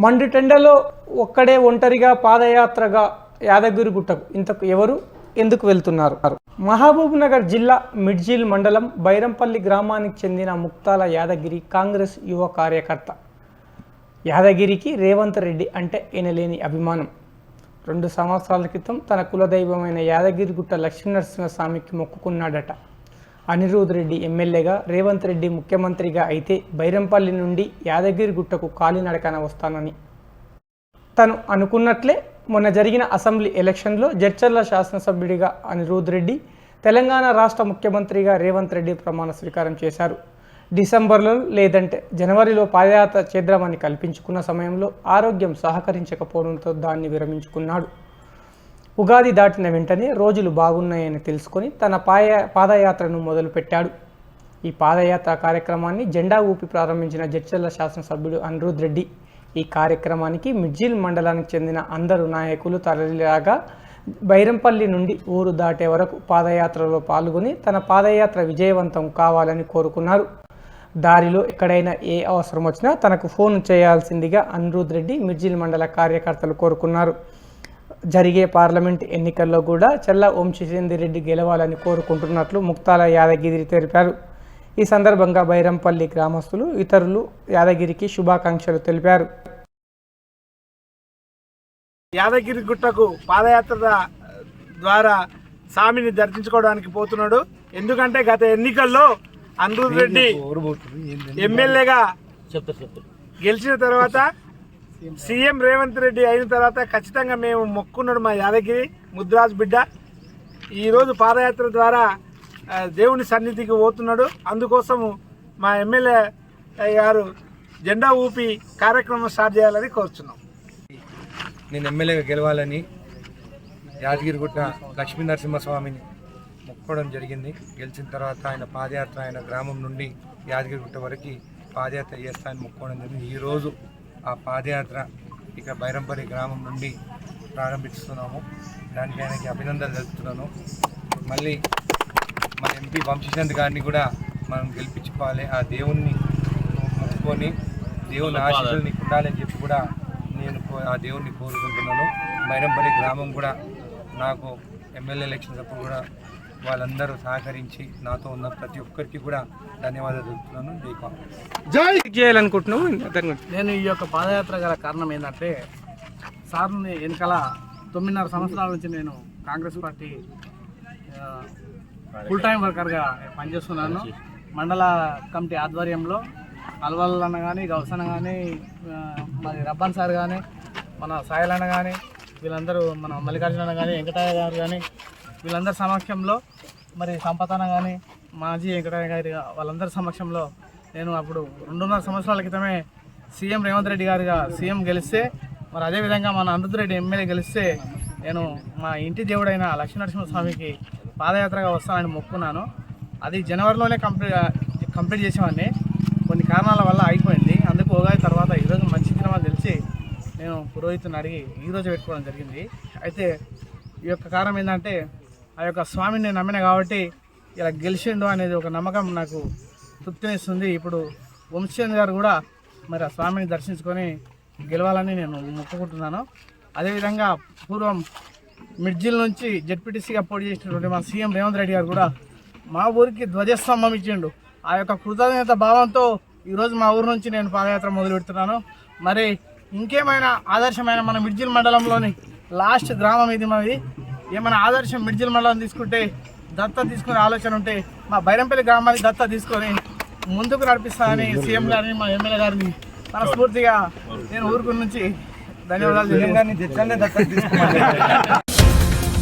మండుటెండలో ఒక్కడే ఒంటరిగా పాదయాత్రగా యాదగిరిగుట్టకు ఇంతకు ఎవరు ఎందుకు వెళ్తున్నారు? మహబూబ్ నగర్ జిల్లా మిడ్జిల్ మండలం బైరంపల్లి గ్రామానికి చెందిన ముక్తాల యాదగిరి కాంగ్రెస్ యువ కార్యకర్త. యాదగిరికి రేవంత్ రెడ్డి అంటే ఎనలేని అభిమానం. 2 సంవత్సరాల క్రితం తన కులదైవమైన యాదగిరిగుట్ట లక్ష్మీనరసింహస్వామికి మొక్కుకున్నాడట. అనిరుద్ రెడ్డి ఎమ్మెల్యేగా, రేవంత్ రెడ్డి ముఖ్యమంత్రిగా అయితే బైరంపల్లి నుండి యాదగిరిగుట్టకు కాలినడకన వస్తానని తను అనుకున్నట్లే మొన్న జరిగిన అసెంబ్లీ ఎలక్షన్లో జడ్చర్ల శాసనసభ్యుడిగా అనిరుద్ రెడ్డి, తెలంగాణ రాష్ట్ర ముఖ్యమంత్రిగా రేవంత్ రెడ్డి ప్రమాణ స్వీకారం చేశారు. డిసెంబర్లో లేదంటే జనవరిలో పాదయాత్ర చేద్దామని కల్పించుకున్న సమయంలో ఆరోగ్యం సహకరించకపోవడంతో దాన్ని విరమించుకున్నాడు. ఉగాది దాటిన వెంటనే రోజులు బాగున్నాయని తెలుసుకొని తన పాదయాత్రను మొదలుపెట్టాడు. ఈ పాదయాత్ర కార్యక్రమాన్ని జెండా ఊపి ప్రారంభించిన జడ్చర్ల శాసనసభ్యుడు అనిరుద్ రెడ్డి ఈ కార్యక్రమానికి మిడ్జిల్ మండలానికి చెందిన అందరు నాయకులు తరలిరాగా బైరంపల్లి నుండి ఊరు దాటే వరకు పాదయాత్రలో పాల్గొని తన పాదయాత్ర విజయవంతం కావాలని కోరుకున్నారు. దారిలో ఎక్కడైనా ఏ అవసరం వచ్చినా తనకు ఫోన్ చేయాల్సిందిగా అనిరుద్ రెడ్డి మిడ్జిల్ మండల కార్యకర్తలు కోరుకున్నారు. జరిగే పార్లమెంట్ ఎన్నికల్లో కూడా చెల్ల ఓంశేంద్రెడ్డి గెలవాలని కోరుకుంటున్నట్లు ముక్తాల యాదగిరి తెలిపారు. ఈ సందర్భంగా బైరంపల్లి గ్రామస్తులు, ఇతరులు యాదగిరికి శుభాకాంక్షలు తెలిపారు. యాదగిరిగుట్టకు పాదయాత్ర ద్వారా స్వామిని దర్శించుకోవడానికి పోతున్నాడు. ఎందుకంటే గత ఎన్నికల్లో అనిరుద్ రెడ్డి ఎమ్మెల్యేగా గెలిచిన తర్వాత సీఎం రేవంత్ రెడ్డి అయిన తర్వాత ఖచ్చితంగా మేము మొక్కున్నాడు మా యాదగిరి ముద్రాజ్ బిడ్డ. ఈరోజు పాదయాత్ర ద్వారా దేవుని సన్నిధికి పోతున్నాడు. అందుకోసము మా ఎమ్మెల్యే గారు జెండా ఊపి కార్యక్రమం స్టార్ట్ చేయాలని కోరుచున్నాం. నేను ఎమ్మెల్యేగా గెలవాలని యాదగిరిగుట్ట లక్ష్మీనరసింహస్వామిని మొక్కడం జరిగింది. గెలిచిన తర్వాత ఆయన పాదయాత్ర ఆయన గ్రామం నుండి యాదగిరిగుట్ట వరకు పాదయాత్ర చేస్తానని మొక్కడం జరిగింది. ఈరోజు ఆ పాదయాత్ర ఇక బైరంపల్లి గ్రామం నుండి ప్రారంభిస్తున్నాము. దానికి ఆయనకి అభినందనలు తెలుపుతున్నాను. మళ్ళీ మన ఎంపీ వంశీచంద్ గారిని కూడా మనం గెలిపించుకోవాలి. ఆ దేవుణ్ణి మొక్కుకొని దేవుని ఆశీస్సులు నీకు ఉండాలని చెప్పి కూడా నేను ఆ దేవుణ్ణి కోరుకుంటున్నాను. బైరంపల్లి గ్రామం కూడా నాకు ఎమ్మెల్యే ఎలక్షన్స్ అప్పుడు కూడా వాళ్ళందరూ సహకరించి నాతో ఉన్న ప్రతి ఒక్కరికి కూడా ధన్యవాదాలు తెలుపుతున్నాను. జై చేయాలనుకుంటున్నావు. నేను ఈ యొక్క పాదయాత్ర గల కారణం ఏంటంటే, సార్ని వెనకాల 9.5 సంవత్సరాల నుంచి నేను కాంగ్రెస్ పార్టీ ఫుల్ టైం వర్కర్గా పనిచేస్తున్నాను. మండల కమిటీ ఆధ్వర్యంలో అల్వల్ అన్న కానీ, గౌసన్న కానీ, మరి రబ్బాన్ సార్ కానీ, మన సాయిల్ అన్న కానీ, వీళ్ళందరూ మన మల్లికార్జున కానీ, వెంకటయ్య గారు కానీ, వీళ్ళందరి సమక్షంలో, మరి సంపతన కానీ, మాజీ వెంకటయ్య గారి వాళ్ళందరి సమక్షంలో నేను అప్పుడు 2.5 సంవత్సరాల క్రితమే సీఎం రేవంత్ రెడ్డి గారిగా సీఎం గెలిస్తే, మరి అదేవిధంగా మన అనిరుద్ రెడ్డి ఎమ్మెల్యే గెలిస్తే నేను మా ఇంటి దేవుడైన లక్ష్మీనరసింహస్వామికి పాదయాత్రగా వస్తానని మొక్కున్నాను. అది జనవరిలోనే కంప్లీట్ చేసేవాడిని. కొన్ని కారణాల వల్ల అయిపోయింది. అందుకు ఉగాది తర్వాత ఈరోజు మంచి దినమని తెలిసి నేను పురోహితుని అడిగి ఈరోజు పెట్టుకోవడం జరిగింది. అయితే ఈ యొక్క కారణం ఏంటంటే, ఆ యొక్క స్వామిని నేను నమ్మిన కాబట్టి ఇలా గెలిచిండు అనేది ఒక నమ్మకం నాకు తృప్తినిస్తుంది. ఇప్పుడు వంశీచంద్ గారు కూడా మరి ఆ స్వామిని దర్శించుకొని గెలవాలని నేను మొక్కుకుంటున్నాను. అదేవిధంగా పూర్వం మిడ్జిల్ నుంచి జెడ్పీటీసీగా పోటీ చేసినటువంటి మా సీఎం రేవంత్ రెడ్డి గారు కూడా మా ఊరికి ధ్వజస్తంభం ఇచ్చిండు. ఆ యొక్క కృతజ్ఞత భావంతో ఈరోజు మా ఊరు నుంచి నేను పాదయాత్ర మొదలు పెడుతున్నాను. మరి ఇంకేమైనా ఆదర్శమైన మన మిడ్జిల్ మండలంలోని లాస్ట్ గ్రామం ఇది మాది. ఏమైనా ఆదర్శం మిడ్జిల్ మండలం తీసుకుంటే, దత్త తీసుకునే ఆలోచన ఉంటే మా బైరంపల్లి గ్రామాన్ని దత్త తీసుకొని ముందుకు నడిపిస్తానని సీఎం గారిని, మా ఎమ్మెల్యే గారిని మనస్ఫూర్తిగా నేను ఊరుకు నుంచి ధన్యవాదాలు.